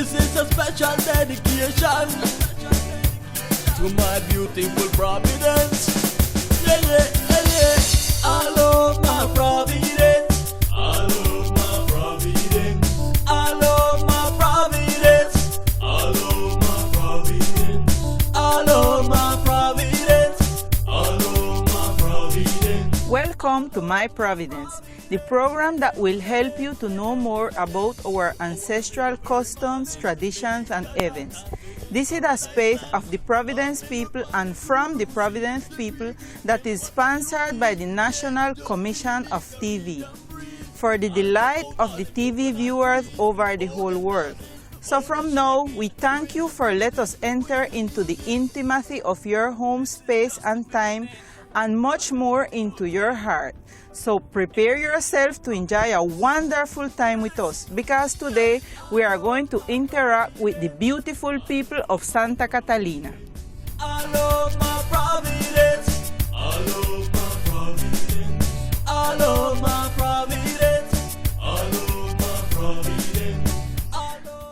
This is a special dedication to my beautiful Providence. Yeah, yeah, yeah, yeah. I love my Providence. I love my Providence. I love my Providence. I love my Providence. I love my Providence. I love my Providence. Welcome to My Providence, the program that will help you to know more about our ancestral customs, traditions, and events. This is a space of the Providence people and from the Providence people that is sponsored by the National Commission of TV for the delight of the TV viewers over the whole world. So from now, we thank you for letting us enter into the intimacy of your home space and time and much more into your heart. So prepare yourself to enjoy a wonderful time with us, because today we are going to interact with the beautiful people of Santa Catalina. I love my Providence. I love my Providence. I love my Providence. I love my Providence.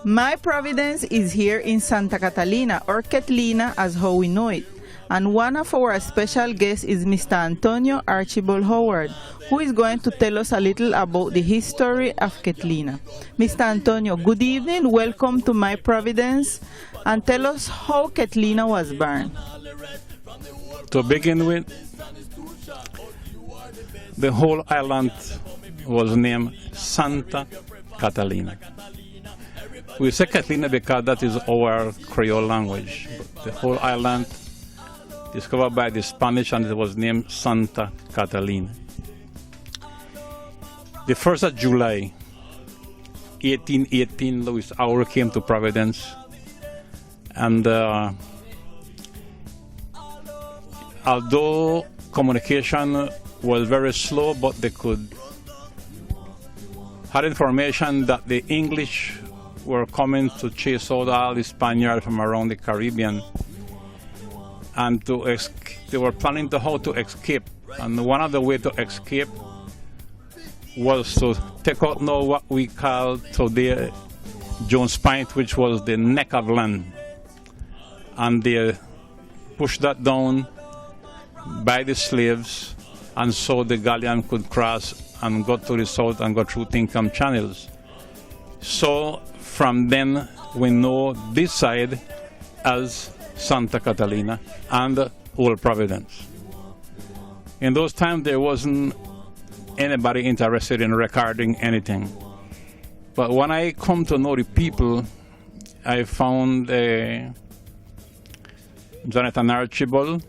My Providence is here in Santa Catalina, or Ketleena as how we know it. And one of our special guests is Mr. Antonio Archibald Howard, who is going to tell us a little about the history of Ketleena. Mr. Antonio, good evening, welcome to My Providence, and tell us how Ketleena was born. To begin with, the whole island was named Santa Catalina. We say Ketleena because that is our Creole language. But the whole island discovered by the Spanish, and it was named Santa Catalina. The 1st of July, 1818, Louis Hour came to Providence, and although communication was very slow, but they had information that the English were coming to chase out all the Spaniards from around the Caribbean, and they were planning how to escape. And one of the ways to escape was to take out now what we call today Jones Point, which was the neck of land. And they pushed that down by the slaves, and so the galleon could cross and go to the south and go through Tinkham channels. So from then we know this side as Santa Catalina and Old Providence. In those times, there wasn't anybody interested in recording anything. But when I come to know the people, I found Jonathan Archibald,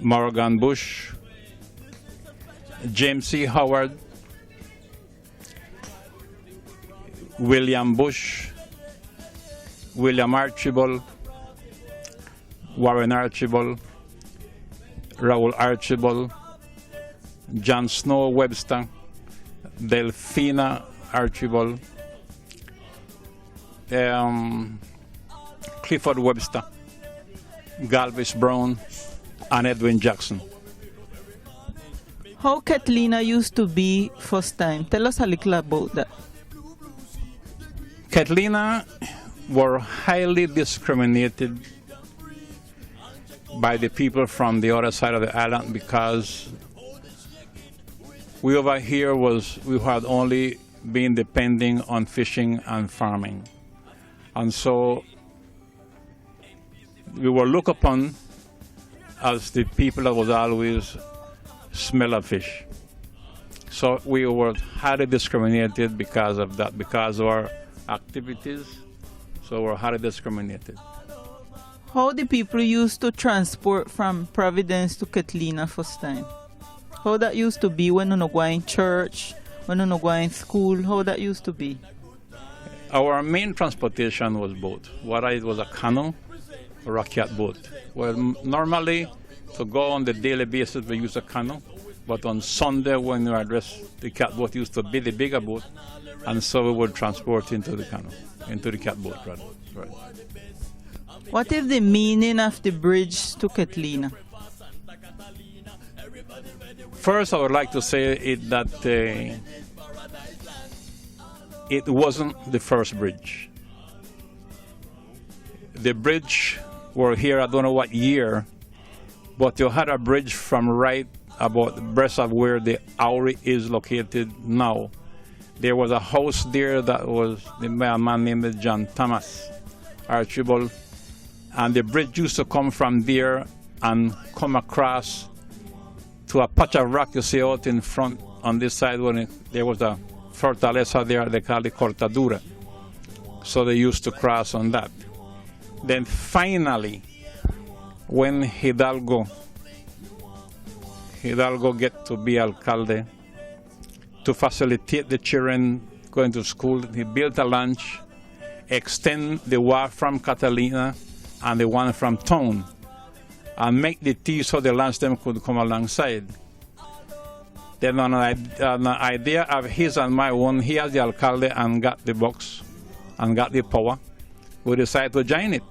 Morgan Bush, James C. Howard, William Bush, William Archibald, Warren Archibald, Raoul Archibald, John Snow Webster, Delphina Archibald, Clifford Webster, Galvez Brown, and Edwin Jackson. How Ketleena used to be first time? Tell us a little about that. Ketleena were highly discriminated by the people from the other side of the island, because we over here we had only been depending on fishing and farming, and so we were looked upon as the people that was always smell of fish. So we were highly discriminated because of that, because of our activities. So we're highly discriminated. How the people used to transport from Providence to Ketleena first time? How that used to be when you no go in church, when you no go in school? How that used to be? Our main transportation was boat. Whether it was a canoe or a catboat. Well, normally to go on the daily basis we use a canoe, but on Sunday when we address the catboat used to be the bigger boat, and so we would transport into the canoe, into the catboat rather. Right. What is the meaning of the bridge to Ketleena? First, I would like to say that it wasn't the first bridge. The bridge were here, I don't know what year, but you had a bridge from right about the breast of where the Auri is located now. There was a house there that was a man named John Thomas Archibald, and the bridge used to come from there and come across to a patch of rock you see out in front on this side when there was a fortaleza there, they called it Cortadura. So they used to cross on that. Then finally, when Hidalgo get to be alcalde, to facilitate the children going to school, he built a launch, extend the wharf from Ketleena and the one from town, and make the T so the launch them could come alongside. Then on an idea of his and my own, he as the alcalde and got the box and got the power, we decided to join it.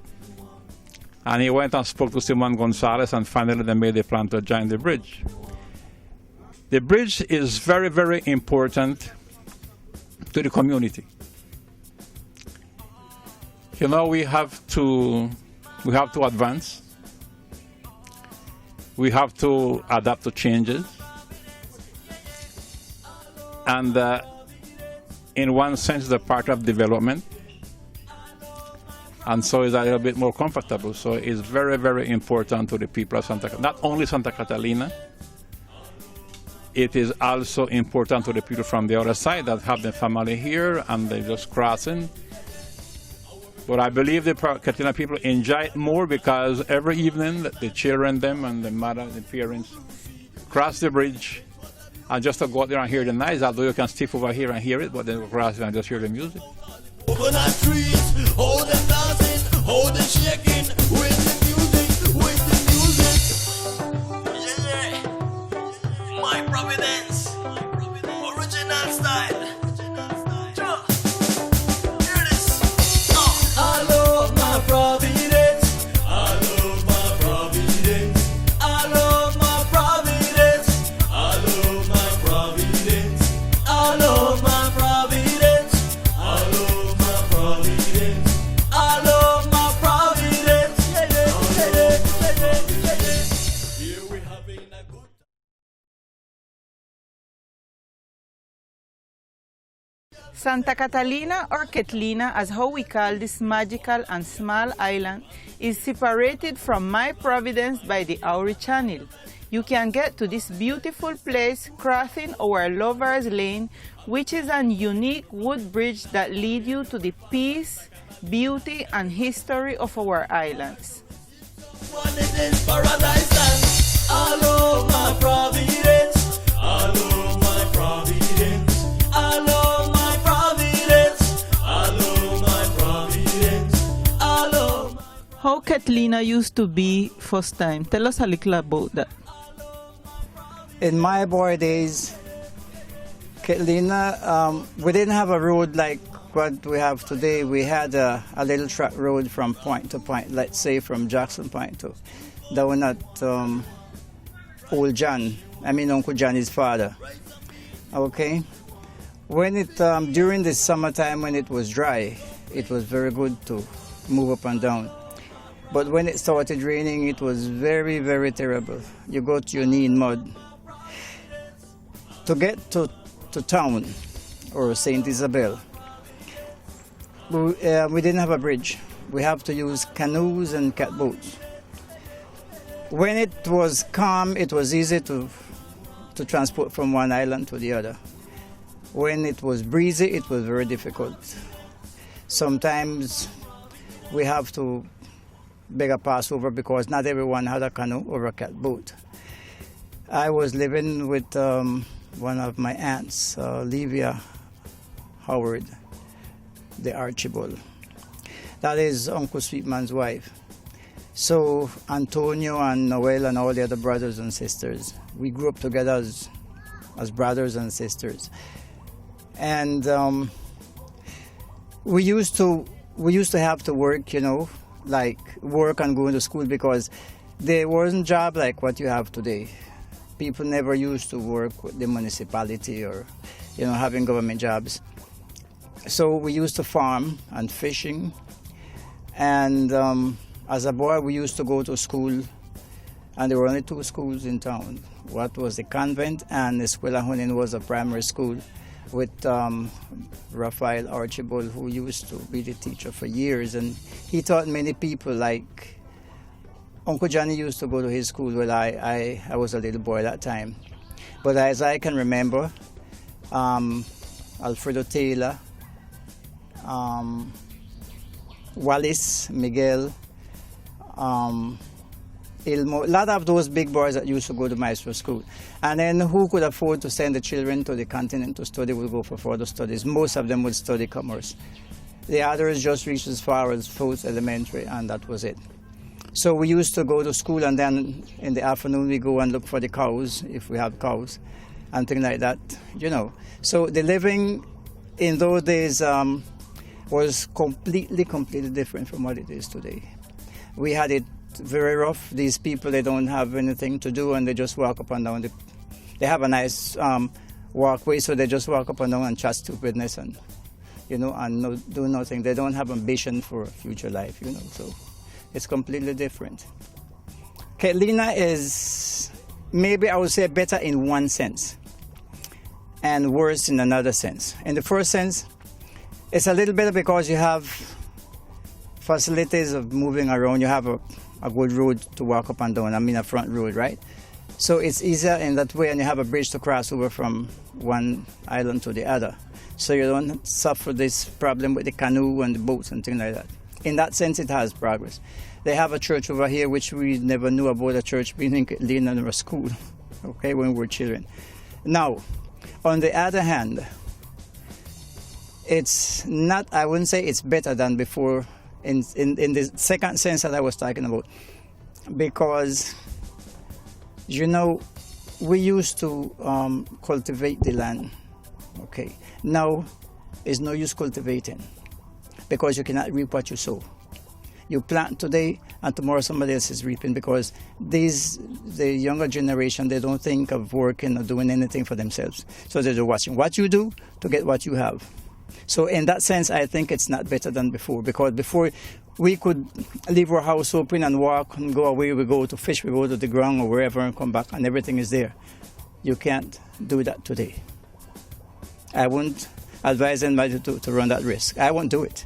And he went and spoke to Simon Gonzalez, and finally they made the plan to join the bridge. The bridge is very, very important to the community. You know, we have to advance. We have to adapt to changes. And in one sense, the part of development. And so it's a little bit more comfortable. So it's very, very important to the people of not only Santa Catalina, it is also important to the people from the other side that have their family here and they're just crossing. But I believe the Ketleena people enjoy it more because every evening the children, them and the mother, the parents, cross the bridge and just to go out there and hear the noise, although you can stick over here and hear it, but then cross and just hear the music. Coconut trees, hold them dancing, hold them shaking, with the music, with the music. Yeah, my Providence, original style. Hear this. I love my Providence, I love my Providence, I love my Providence, I love my Providence, I love my Providence, I love my Providence, I love my Providence. Yeah. Here we having a good Santa Catalina, or Ketleena, as how we call this magical and small island, is separated from my Providence by the Auri Channel. You can get to this beautiful place crossing our Lover's Lane, which is a unique wood bridge that leads you to the peace, beauty, and history of our islands. one in this paradise land. I love my Providence, I love my Providence, I love my Providence, I love my Providence, I love my How Ketleena used to be first time. Tell us a little about that. In my boy days, Ketleena, we didn't have a road like what we have today. We had a little track road from point to point, let's say from Jackson Point to down at Old John. I mean Uncle Johnny's father. Okay. When it during the summertime when it was dry, it was very good to move up and down. But when it started raining, it was very, very terrible. You go to your knee in mud. To get to town or St. Isabel, we didn't have a bridge. We have to use canoes and catboats. When it was calm, it was easy to transport from one island to the other. When it was breezy, it was very difficult. Sometimes we have to beg a pass over because not everyone had a canoe or a catboat. I was living with one of my aunts, Livia Howard, the Archibald. That is Uncle Sweetman's wife. So Antonio and Noel and all the other brothers and sisters, we grew up together as brothers and sisters. And we used to have to work, you know, like work and go to school because there wasn't job like what you have today. People never used to work with the municipality or, you know, having government jobs. So we used to farm and fishing. And as a boy, we used to go to school, and there were only two schools in town. What was the convent, and the Escuela Junin was a primary school with Raphael Archibald, who used to be the teacher for years. And he taught many people, like Uncle Johnny used to go to his school when I was a little boy that time. But as I can remember, Alfredo Taylor, Wallace, Miguel, Ilmo, a lot of those big boys that used to go to Maestro School. And then who could afford to send the children to the continent to study would go for further studies. Most of them would study commerce. The others just reached as far as Fourth Elementary, and that was it. So we used to go to school, and then in the afternoon we go and look for the cows, if we have cows, and things like that, you know. So the living in those days was completely different from what it is today. We had it very rough. These people, they don't have anything to do, and they just walk up and down. They have a nice walkway, so they just walk up and down and chat stupidness and, you know, and do nothing. They don't have ambition for a future life, you know, so it's completely different. Ketleena is, maybe I would say, better in one sense and worse in another sense. In the first sense, it's a little better because you have facilities of moving around. You have a good road to walk up and down, I mean a front road, right? So it's easier in that way, and you have a bridge to cross over from one island to the other. So you don't suffer this problem with the canoe and the boats and things like that. In that sense, it has progress. They have a church over here, which we never knew about, a church being in Ketleena in a school, okay, when we were children. Now, on the other hand, it's not, I wouldn't say it's better than before in the second sense that I was talking about. Because, you know, we used to cultivate the land, okay. Now, it's no use cultivating because you cannot reap what you sow. You plant today and tomorrow somebody else is reaping, because the younger generation, they don't think of working or doing anything for themselves. So they're just watching what you do to get what you have. So in that sense, I think it's not better than before, because before we could leave our house open and walk and go away. We go to fish, we go to the ground or wherever and come back and everything is there. You can't do that today. I wouldn't advise anybody to run that risk. I won't do it.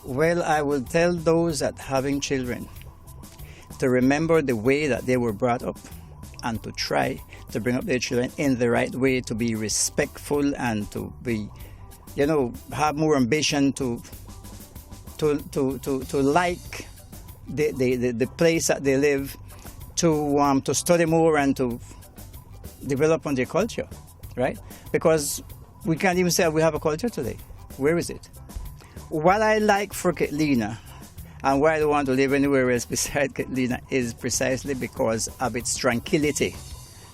Well, I will tell those that having children to remember the way that they were brought up and to try to bring up their children in the right way, to be respectful and to be, you know, have more ambition to like the place that they live, to study more and to develop on their culture, right? Because we can't even say we have a culture today. Where is it? What I like for Ketleena and why I don't want to live anywhere else besides Ketleena is precisely because of its tranquility,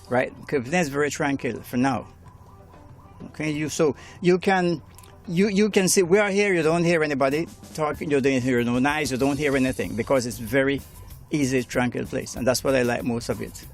right? Ketleena is very tranquil for now. Okay, so you can see we are here. You don't hear anybody talking. You don't hear no noise. You don't hear anything because it's very easy, tranquil place, and that's what I like most of it.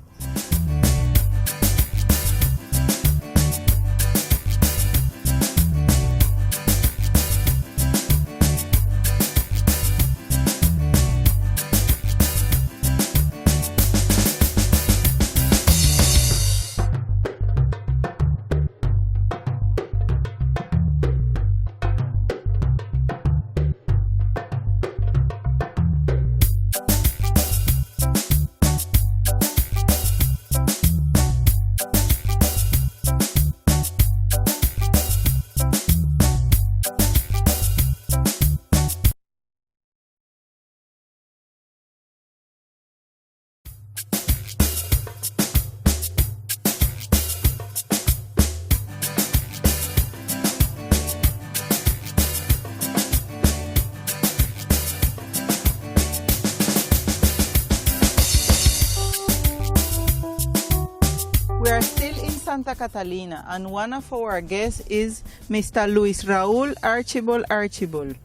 We are still in Santa Catalina, and one of our guests is Mr. Luis Raul Archibald.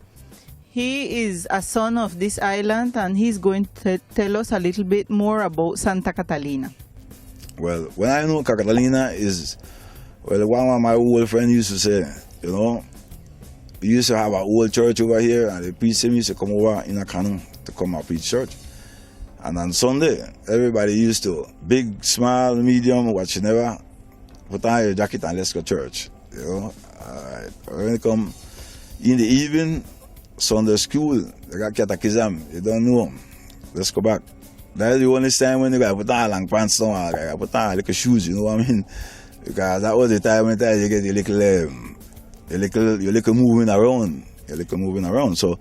He is a son of this island, and he's going to tell us a little bit more about Santa Catalina. Well, when I know Catalina is Well, one of my old friends used to say, you know, we used to have an old church over here, and the priest used to come over in a canoe to come and preach church. And on Sunday, everybody used to, big, small, medium, what you never, put on your jacket and let's go to church. You know, when you come in the evening, Sunday school, they got catechism, you don't know, let's go back. That's the only time when you got to put on long pants, you got to put on little shoes, you know what I mean? Because that was the time when you get your little moving around. So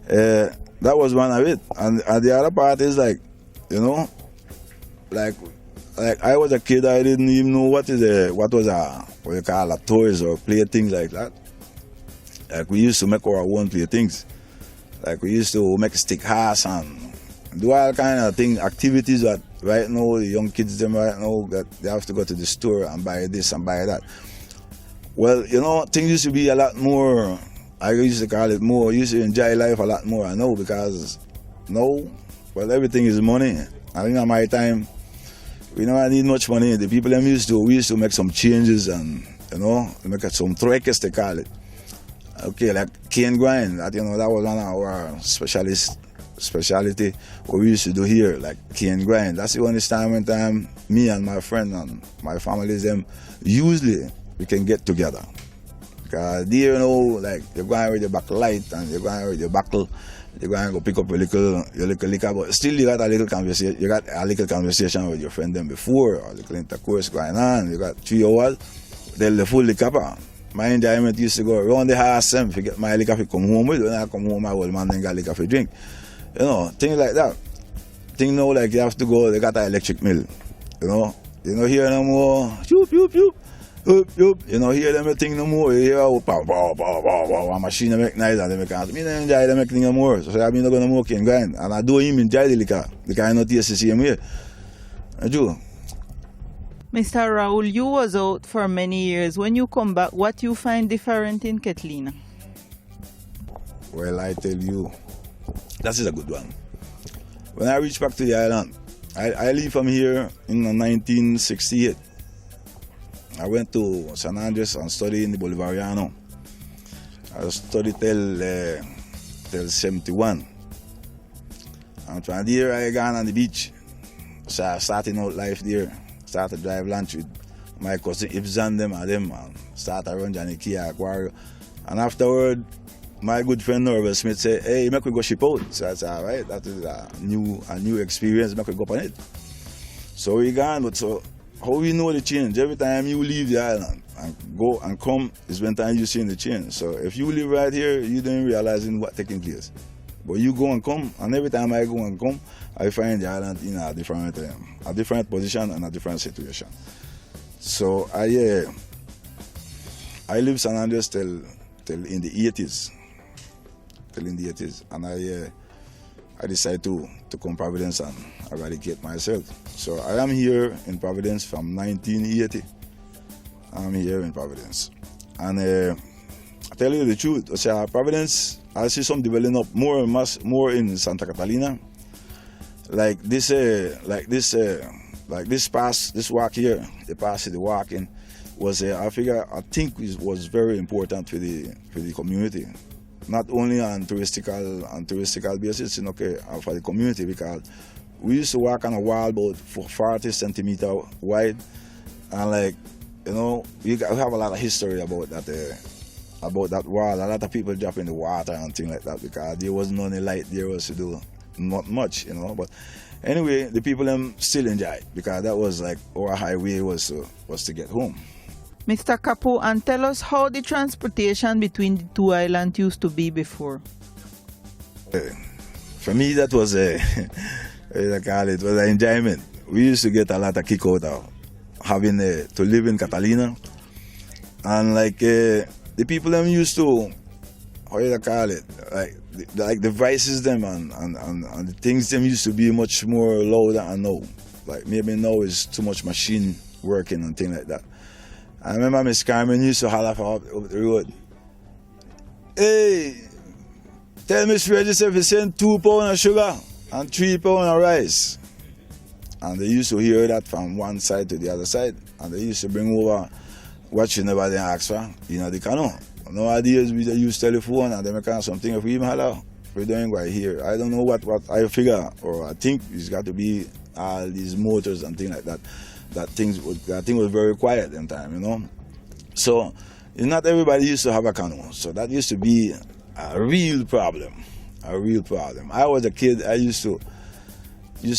that was one of it. And the other part is like, you know, like I was a kid, I didn't even know what you call a toys or play things like that. Like we used to make our own play things. Like we used to make a stick horse and do all kind of things, activities that right now the young kids them right now that they have to go to the store and buy this and buy that. Well, you know, things used to be a lot more, I used to call it more, used to enjoy life a lot more, I know, because now, well, everything is money. I think at my time, we don't need much money. The people we used to make some changes and, you know, make some truckers, they call it. Okay, like cane grind, that, you know, that was one of our speciality what we used to do here, like cane grind. That's the only time me and my friend and my families, them, usually we can get together. Because there, you know, like you're going with your back light and you're going with your buckle, you're going to go pick up your little liquor, but still you got a little conversation with your friend them before, or little intercourse going on. You got 3 hours, they'll the full liquor. My enjoyment used to go around the house and forget my liquor to come home with. When I come home, my old man then got liquor to drink. You know, things like that. Things now like you have to go, they got an electric mill. You know hear no more, shoop, shoop, shoop. You know, hear them thing no more. You hear a machine make noise and they make noise. I don't enjoy them make thing no more. So I'm not going to smoke and grind. And I don't even enjoy the liquor because I not taste the same way. I do. Mr. Raul, you was out for many years. When you come back, what you find different in Ketleena? Well, I tell you, that is a good one. When I reached back to the island, I leave from here in 1968. I went to San Andres and studied in the Bolivariano. I studied till 71. And from there I gone on the beach. So I started out life there. Started to drive lunch with my cousin Ibzan them and started around Johnny Kia Aquario. And afterward, my good friend Norvel Smith said, hey, make we go ship out. So I said, all right, that is a new experience, make we go on it. So we gone, but so how we know the change? Every time you leave the island and go and come is when time you see the change. So if you live right here, you don't realize what's taking place. But you go and come, and every time I go and come, I find the island in a different position and a different situation. So I lived San Andres till in the 80s. And I decided to come Providence and eradicate myself. So I am here in Providence from 1980. I'm here in Providence. And I tell you the truth, Providence, I see some developing up more in Santa Catalina. Like this walk here, the walking was I think it was very important for the community. Not only on touristical basis, okay, for the community, because we used to walk on a wall about 40 centimeters wide, and like, you know, we have a lot of history about that wall. A lot of people drop in the water and things like that because there wasn't any light there was to do not much, you know. But anyway, the people them still enjoy it because that was like our highway was to get home. Mr. Kapu, and tell us how the transportation between the two islands used to be before. For me, that was was an enjoyment. We used to get a lot of kick out of having to live in Ketleena, and like the people them used to, how you call it, like the vices them and the things them used to be much more louder and now. Like maybe now is too much machine working and things like that. I remember Miss Carmen used to holler for up the road. Hey, tell Miss Regis if you send 2 pounds of sugar and 3 pounds of rice. And they used to hear that from one side to the other side. And they used to bring over what she never then ask for, you know, the canoe. Nowadays we just use telephone and they can something if we even hello, we don't go here. I don't know what I figure or I think it's got to be all these motors and things like that. That thing was very quiet in time, you know. So not everybody used to have a canoe. So that used to be a real problem. A real problem. I was a kid, I used to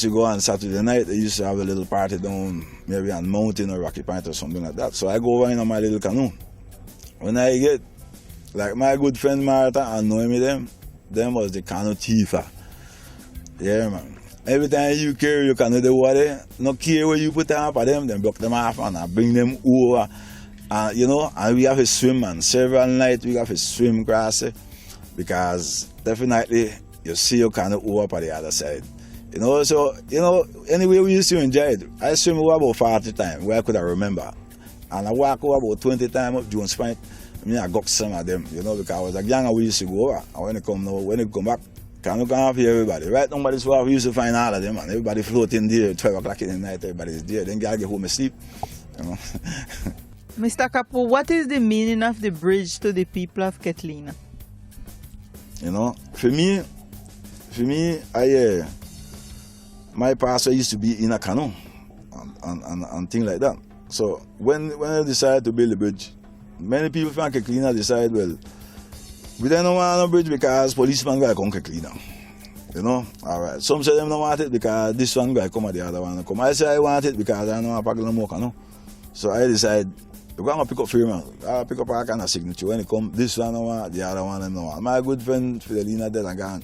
go on Saturday night, they used to have a little party down maybe on Mountain or Rocky Point or something like that. So I go over in my little canoe. When I get, like my good friend Martha and Noemi them was the canoe thiefer. Yeah, man. Every time you carry your canoe the water, no care where you put them for them block them off and I bring them over. You know, and we have to swim, and several nights we have to swim across it because definitely you see your canoe over on the other side. You know, so, you know, anyway we used to enjoy it. I swim over about 40 times, where I could remember. And I walk over about 20 times up Jones Point. I got some of them, you know, because I was like young and we used to go over. And when it come back, canoe come up here, everybody. Right now, this we used to find all of them, and everybody floating there, 12 o'clock in the night, everybody's there. Then I get home and sleep, you know. Mr. Kapo, what is the meaning of the bridge to the people of Ketleena? You know, for me, my pastor used to be in a canoe and things like that. So when I decided to build a bridge, many people from Ketleena decide, well, we don't want a bridge because policemen going to come Ketleena. You know, all right. Some say them don't want it because this one going to come and the other one to come. I say I want it because I don't want to pack no more canoe. So I decide, we're going to pick up Freeman. I'll pick up a kind of signature. When it come, this one I want, the other one I don't want. My good friend Ketleena dead and gone.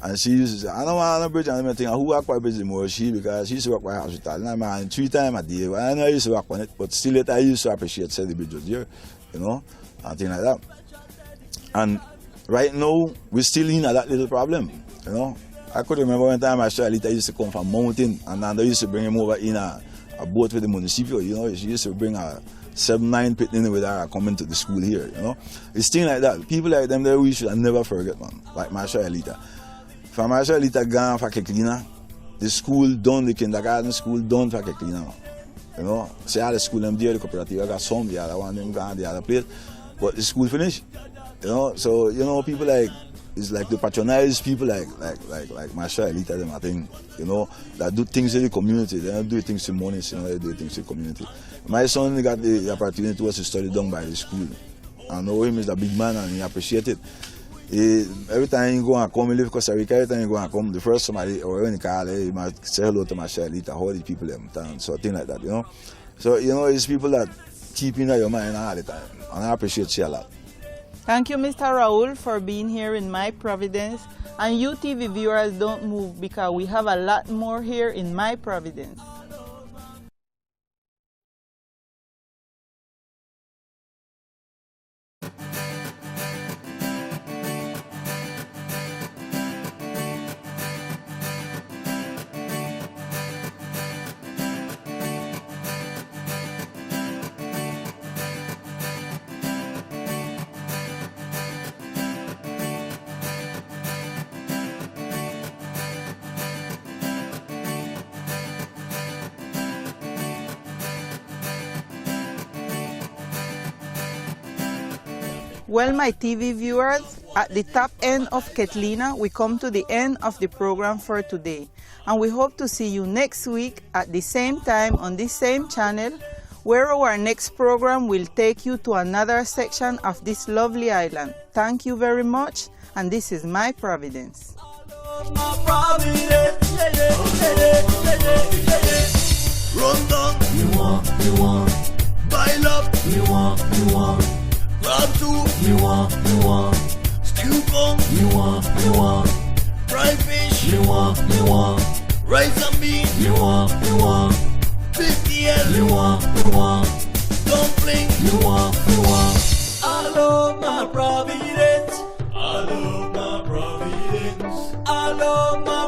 And she used to say, I don't want a bridge. And I think, who walk by bridge more? She, because she used to walk by hospital. And I'm 3 times a day. I know I used to walk on it, but still I used to appreciate say the bridge was there, you know, and things like that. And right now, we're still in that little problem, you know. I could remember one time Charlotte used to come from mountain, and then they used to bring him over in a boat with the municipal, you know. She used to bring a 7-9 pitney with her coming to the school here, you know. It's things like that. People like them there we should never forget, man. Like Marsha Elita. From Marsha Elita gone for Ketleena, the school done, the kindergarten school done for Ketleena. You know, say all the school them there, the cooperative got some, the other one them gone the other place. But the school finished. You know, so you know, people like it's like the patronize people like Marsha Elita them I think, you know, that do things in the community. They don't do things in money, you know, they do things in the community. My son got the opportunity to study done by the school. I know him is a big man and he appreciate it. Every time you go and come, you live in Costa Rica, every time you go and come, the first somebody, or when you call, you might say hello to Marsha Elita, how the people them, so things like that, you know. So, you know, it's people that keep in your mind all the time, and I appreciate you a lot. Thank you, Mr. Raul, for being here in My Providence. And you TV viewers, don't move because we have a lot more here in My Providence. Well, my TV viewers, at the top end of Ketleena, we come to the end of the program for today. And we hope to see you next week at the same time on this same channel, where our next program will take you to another section of this lovely island. Thank you very much, and this is My Providence. My Providence, run down, you want, pile up, you want, grab two, you want, stew come, you want, fried fish, you want, rice and beans, you want, PTL, you want, dumpling, you want, I love my Providence, I love my Providence, I love my